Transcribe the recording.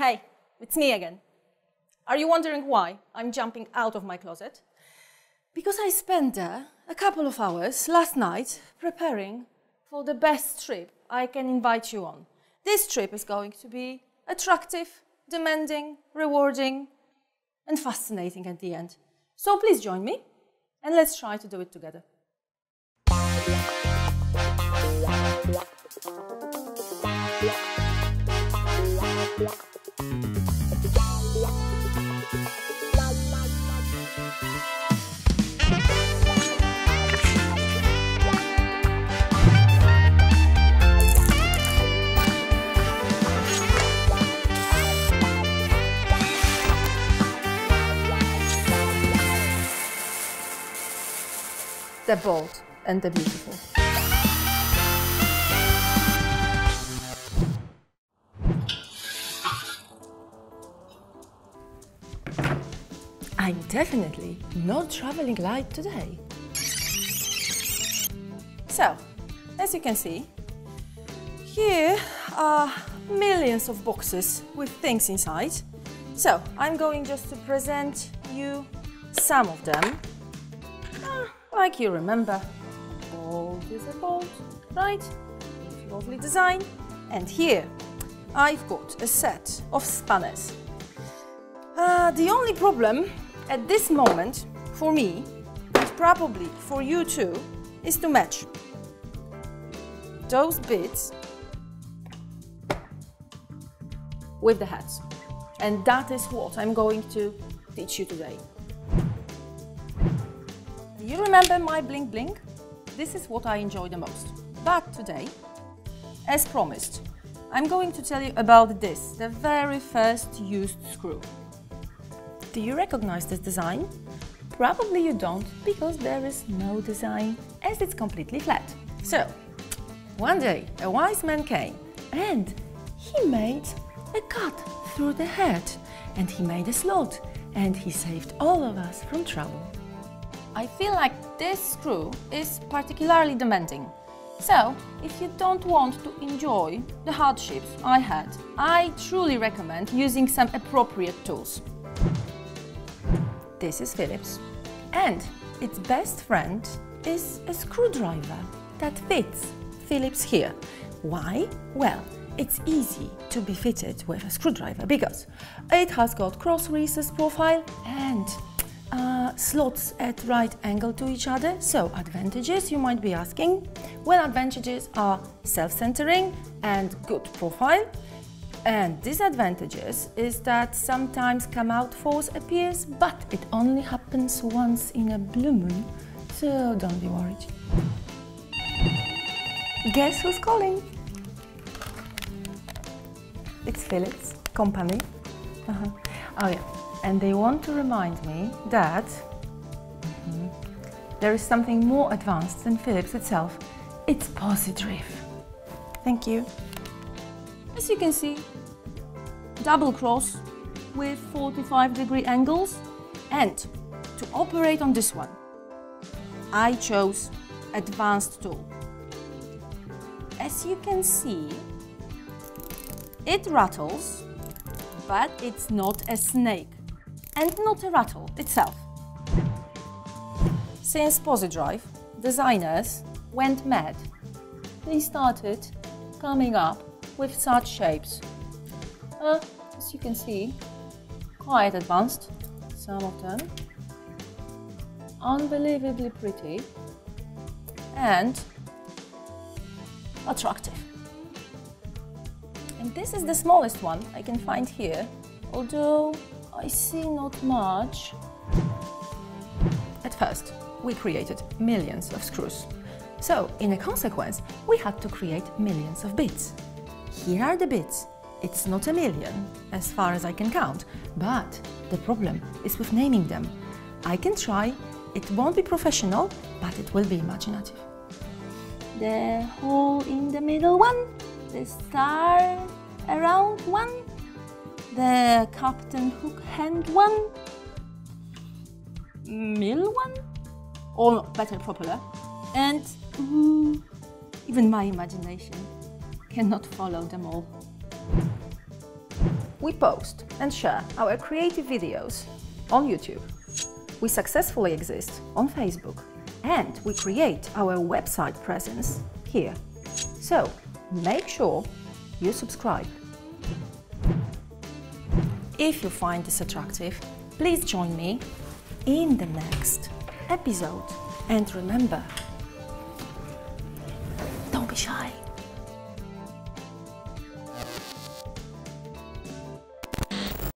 Hey, it's me again. Are you wondering why I'm jumping out of my closet? Because I spent there a couple of hours last night preparing for the best trip I can invite you on. This trip is going to be attractive, demanding, rewarding, and fascinating at the end. So please join me and let's try to do it together. The bold and the beautiful. I'm definitely not traveling light today. So, as you can see, here are millions of boxes with things inside. So, I'm going just to present you some of them. Like you remember, a bolt is a bolt, right? Lovely design. And here, I've got a set of spanners. The only problem at this moment, for me, and probably for you too, is to match those bits with the heads. And that is what I'm going to teach you today. You remember my bling bling? This is what I enjoy the most. But today, as promised, I'm going to tell you about this, the very first used screw. Do you recognize this design? Probably you don't, because there is no design, as it's completely flat. So, one day a wise man came and he made a cut through the head and he made a slot and he saved all of us from trouble. I feel like this screw is particularly demanding. So, if you don't want to enjoy the hardships I had, I truly recommend using some appropriate tools. This is Phillips, and its best friend is a screwdriver that fits Phillips here. Why? Well, it's easy to be fitted with a screwdriver because it has got cross recess profile and slots at right angle to each other. So advantages, you might be asking. Well, advantages are self-centering and good profile. And disadvantages is that sometimes come out force appears, but it only happens once in a blue moon. So don't be worried. Guess who's calling? It's Phillips company. Oh yeah. And they want to remind me that there is something more advanced than Phillips itself. It's Pozi. Thank you. As you can see, double cross with 45-degree angles. And to operate on this one, I chose advanced tool. As you can see, it rattles, but it's not a snake. And not a rattle itself. Since Pozi, designers went mad. They started coming up with such shapes. As you can see, quite advanced, some of them. Unbelievably pretty and attractive. And this is the smallest one I can find here, although I see not much. At first, we created millions of screws. So, in a consequence, we had to create millions of bits. Here are the bits. It's not a million, as far as I can count, but the problem is with naming them. I can try, it won't be professional, but it will be imaginative. The hole in the middle one, the star around one, the Captain Hook hand one, mill one, or better propeller, and even my imagination cannot follow them all. We post and share our creative videos on YouTube. We successfully exist on Facebook, and we create our website presence here. So make sure you subscribe. If you find this attractive, please join me in the next episode. And remember,